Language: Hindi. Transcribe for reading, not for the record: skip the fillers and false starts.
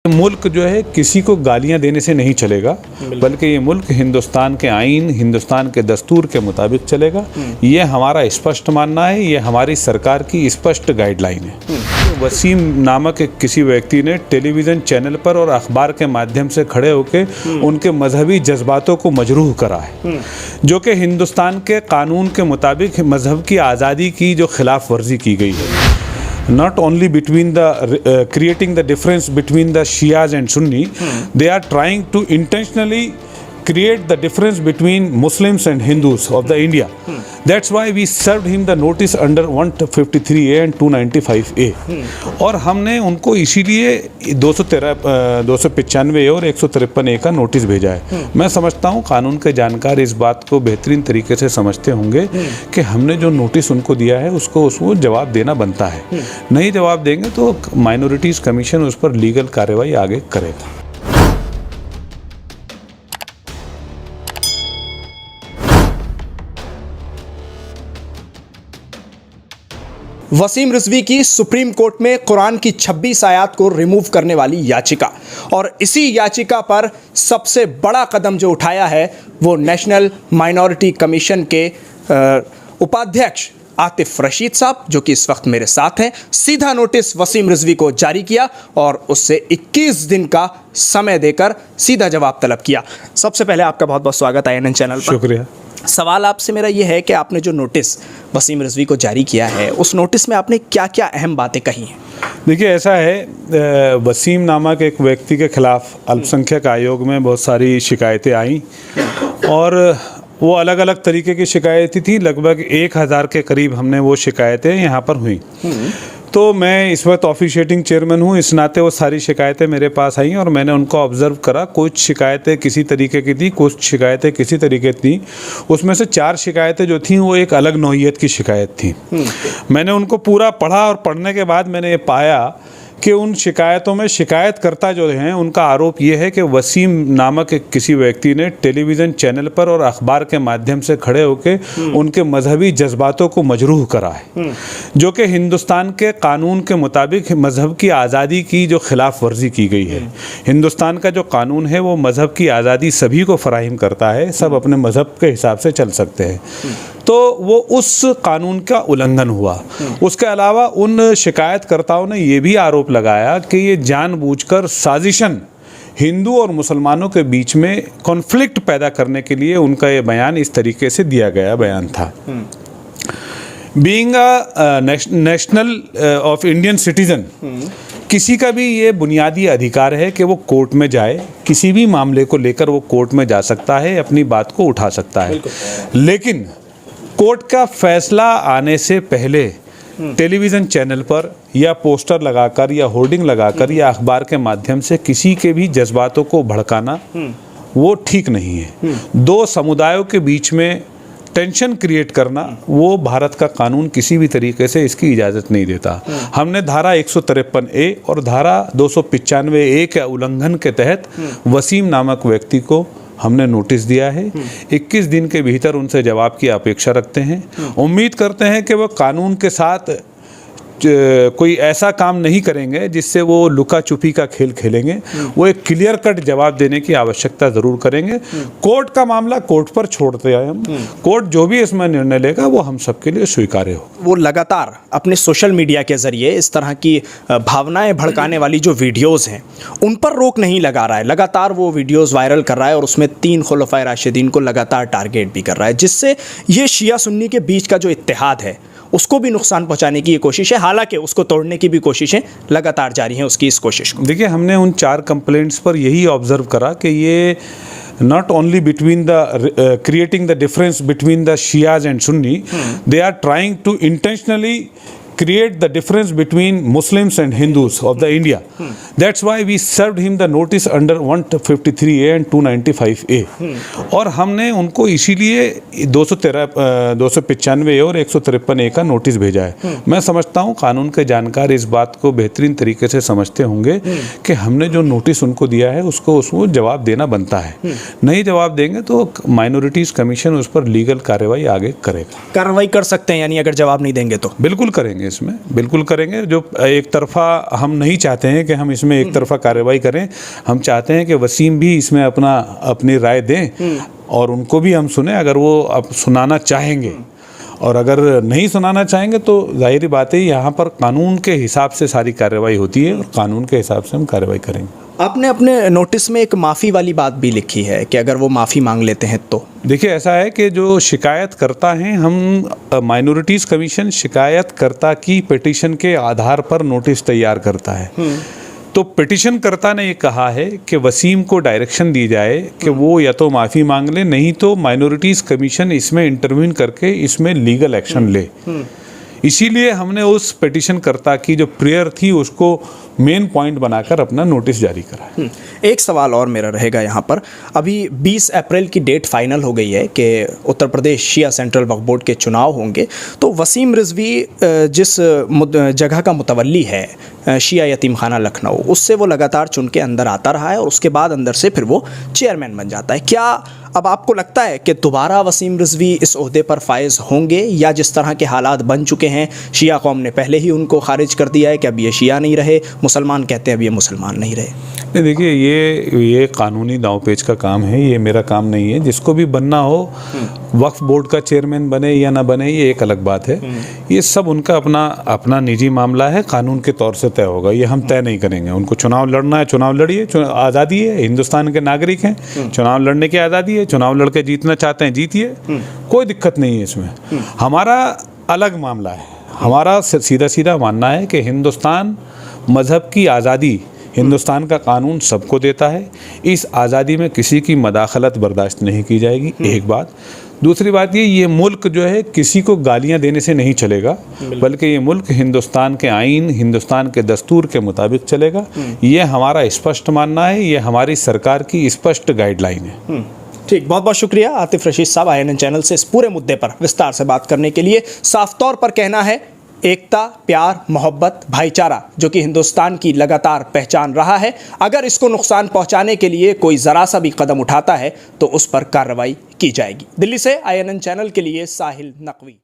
मुल्क जो है किसी को गालियां देने से नहीं चलेगा, बल्कि ये मुल्क हिंदुस्तान के आईन, हिंदुस्तान के दस्तूर के मुताबिक चलेगा। ये हमारा स्पष्ट मानना है, ये हमारी सरकार की स्पष्ट गाइडलाइन है। वसीम नामक एक किसी व्यक्ति ने टेलीविज़न चैनल पर और अखबार के माध्यम से खड़े होकर उनके मजहबी जज्बातों को मजरूह करा है, जो कि हिंदुस्तान के कानून के मुताबिक मजहब की आज़ादी की जो खिलाफ वर्जी की गई है। Not only between the creating the difference between the Shias and Sunni, they are trying to intentionally create the difference between Muslims and Hindus of the India. That's why we served him the notice under 153A and 295A. और हमने उनको इसीलिए 295A और 153A का नोटिस भेजा है। मैं समझता हूँ कानून के जानकार इस बात को बेहतरीन तरीके से समझते होंगे कि हमने जो नोटिस उनको दिया है उसको जवाब देना बनता है। नहीं जवाब देंगे तो माइनॉरिटीज़ कमीशन उस पर लीगल कार्रवाई आगे करेगा। वसीम रिजवी की सुप्रीम कोर्ट में कुरान की 26 आयत को रिमूव करने वाली याचिका, और इसी याचिका पर सबसे बड़ा कदम जो उठाया है वो नेशनल माइनॉरिटी कमीशन के उपाध्यक्ष आतिफ रशीद साहब, जो कि इस वक्त मेरे साथ हैं। सीधा नोटिस वसीम रिजवी को जारी किया और उससे 21 दिन का समय देकर सीधा जवाब तलब किया। सबसे पहले आपका बहुत बहुत स्वागत है INN चैनल पर। शुक्रिया। सवाल आपसे मेरा ये है कि आपने जो नोटिस वसीम रिजवी को जारी किया है, उस नोटिस में आपने क्या क्या अहम बातें कही हैं? देखिए, ऐसा है, वसीम नामक एक व्यक्ति के खिलाफ अल्पसंख्यक आयोग में बहुत सारी शिकायतें आई और वो अलग अलग तरीके की शिकायतें थी। लगभग 1000 के करीब हमने वो शिकायतें यहाँ पर हुई। तो मैं इस वक्त ऑफिशिएटिंग चेयरमैन हूँ, इस नाते वो सारी शिकायतें मेरे पास आई और मैंने उनको ऑब्ज़र्व करा। कुछ शिकायतें किसी तरीके की थी, कुछ शिकायतें किसी तरीके की थी। उसमें से 4 शिकायतें जो थीं वो एक अलग नौइयत की शिकायत थी। मैंने उनको पूरा पढ़ा और पढ़ने के बाद मैंने ये पाया कि उन शिकायतों में शिकायतकर्ता जो हैं उनका आरोप ये है कि वसीम नामक एक किसी व्यक्ति ने टेलीविज़न चैनल पर और अखबार के माध्यम से खड़े होकर उनके मजहबी जज्बातों को मजरूह करा है, जो कि हिंदुस्तान के कानून के मुताबिक मजहब की आज़ादी की जो खिलाफ वर्जी की गई है। हिंदुस्तान का जो कानून है वो मजहब की आज़ादी सभी को फराहम करता है, सब अपने मजहब के हिसाब से चल सकते हैं। तो वो उस कानून का उल्लंघन हुआ। उसके अलावा उन शिकायतकर्ताओं ने ये भी आरोप लगाया कि ये जानबूझकर साजिशन हिंदू और मुसलमानों के बीच में कॉन्फ्लिक्ट पैदा करने के लिए उनका ये बयान इस तरीके से दिया गया बयान था। Being a national of Indian citizen, किसी का भी ये बुनियादी अधिकार है कि वो कोर्ट में जाए, किसी भी मामले को लेकर वो कोर्ट में जा सकता है, अपनी बात को उठा सकता है। लेकिन कोर्ट का फैसला आने से पहले टेलीविज़न चैनल पर या पोस्टर लगाकर या होर्डिंग लगाकर या अखबार के माध्यम से किसी के भी जज्बातों को भड़काना वो ठीक नहीं है। 2 समुदायों के बीच में टेंशन क्रिएट करना वो भारत का कानून किसी भी तरीके से इसकी इजाज़त नहीं देता। हमने धारा 153A और धारा 295A के उल्लंघन के तहत वसीम नामक व्यक्ति को हमने नोटिस दिया है। 21 दिन के भीतर उनसे जवाब की अपेक्षा रखते हैं। उम्मीद करते हैं कि वह कानून के साथ कोई ऐसा काम नहीं करेंगे जिससे वो लुका छुपी का खेल खेलेंगे। वो एक क्लियर कट जवाब देने की आवश्यकता ज़रूर करेंगे। कोर्ट का मामला कोर्ट पर छोड़ते हैं हम। कोर्ट जो भी इसमें निर्णय लेगा वो हम सबके लिए स्वीकार्य हो। वो लगातार अपने सोशल मीडिया के ज़रिए इस तरह की भावनाएं भड़काने वाली जो वीडियोज़ हैं उन पर रोक नहीं लगा रहा है। लगातार वो वीडियोज़ वायरल कर रहा है और उसमें 3 खुलफाए राशिदीन को लगातार टारगेट भी कर रहा है, जिससे ये शिया सुन्नी के बीच का जो इत्तेहाद है उसको भी नुकसान पहुंचाने की ये कोशिश है। हालांकि उसको तोड़ने की भी कोशिशें लगातार जारी हैं उसकी इस कोशिश को। देखिए, हमने उन 4 कंप्लेंट्स पर यही ऑब्जर्व करा कि ये not only between the creating the difference between the Shias and Sunni, they are trying to intentionally create the difference between Muslims and Hindus of the India. That's why we served him the notice under 153A and 295A. और हमने उनको इसीलिए 295A और 153A का नोटिस भेजा है। मैं समझता हूँ कानून के जानकार इस बात को बेहतरीन तरीके से समझते होंगे कि हमने जो नोटिस उनको दिया है उसको जवाब देना बनता है। नहीं जवाब देंगे तो माइनॉरिटीज़ कमीशन उस पर लीगल कार्रवाई आगे करेगा। कार्रवाई कर सकते हैं यानी अगर जवाब नहीं देंगे तो? बिल्कुल करेंगे। इसमें, बिल्कुल करेंगे। जो एक तरफा हम नहीं चाहते हैं कि हम इसमें एक तरफा कार्रवाई करें। हम चाहते हैं कि वसीम भी इसमें अपनी राय दें और उनको भी हम सुने, अगर वो अब सुनाना चाहेंगे। और अगर नहीं सुनाना चाहेंगे तो जाहिर बात है यहाँ पर कानून के हिसाब से सारी कार्रवाई होती है और कानून के हिसाब से हम कार्रवाई करेंगे। आपने अपने नोटिस में एक माफ़ी वाली बात भी लिखी है कि अगर वो माफ़ी मांग लेते हैं तो? देखिए, ऐसा है कि जो शिकायत करता है, हम माइनॉरिटीज़ कमीशन शिकायतकर्ता की पिटीशन के आधार पर नोटिस तैयार करता है। तो पिटीशनकर्ता ने ये कहा है कि वसीम को डायरेक्शन दी जाए कि वो या तो माफ़ी मांग ले, नहीं तो माइनॉरिटीज़ कमीशन इसमें इंटरवीन करके इसमें लीगल एक्शन ले। इसीलिए हमने उस पिटीशनकर्ता की जो प्रेयर थी उसको मेन पॉइंट बनाकर अपना नोटिस जारी करा। एक सवाल और मेरा रहेगा यहाँ पर, अभी 20 अप्रैल की डेट फाइनल हो गई है कि उत्तर प्रदेश शिया सेंट्रल वक्फ बोर्ड के चुनाव होंगे। तो वसीम रिजवी जिस जगह का मुतवल्ली है शिया यतीम खाना लखनऊ, उससे वो लगातार चुन के अंदर आता रहा है और उसके बाद अंदर से फिर वो चेयरमैन बन जाता है। क्या अब आपको लगता है कि दोबारा वसीम रिजवी इस ओहदे पर फायज होंगे, या जिस तरह के हालात बन चुके हैं, शिया कौम ने पहले ही उनको खारिज कर दिया है कि अब ये शिया नहीं रहे, मुसलमान कहते हैं अब ये मुसलमान नहीं रहे? नहीं, देखिए, ये कानूनी दांवपेच का काम है, ये मेरा काम नहीं है। जिसको भी बनना हो, वक्फ बोर्ड का चेयरमैन बने या ना बने, ये एक अलग बात है। ये सब उनका अपना निजी मामला है, कानून के तौर से तय होगा, ये हम तय नहीं करेंगे। उनको चुनाव लड़ना है, चुनाव लड़िए, आज़ादी है, हिंदुस्तान के नागरिक हैं, चुनाव लड़ने की आज़ादी है, चुनाव लड़के जीतना चाहते हैं जीतिए, कोई दिक्कत नहीं है इसमें। हमारा अलग मामला है, हमारा सीधा सीधा मानना है कि हिंदुस्तान मज़हब की आज़ादी, हिंदुस्तान का कानून सबको देता है, इस आज़ादी में किसी की मदाखलत बर्दाश्त नहीं की जाएगी, एक बात। दूसरी बात ये मुल्क जो है किसी को गालियां देने से नहीं चलेगा, बल्कि ये मुल्क हिंदुस्तान के आइन, हिंदुस्तान के दस्तूर के मुताबिक चलेगा। ये हमारा स्पष्ट मानना है, ये हमारी सरकार की स्पष्ट गाइडलाइन है। ठीक, बहुत बहुत शुक्रिया आतिफ रशीद साहब, INN चैनल से इस पूरे मुद्दे पर विस्तार से बात करने के लिए। साफ तौर पर कहना है, एकता, प्यार, मोहब्बत, भाईचारा जो कि हिंदुस्तान की लगातार पहचान रहा है, अगर इसको नुकसान पहुंचाने के लिए कोई ज़रा सा भी कदम उठाता है तो उस पर कार्रवाई की जाएगी। दिल्ली से INN चैनल के लिए साहिल नकवी।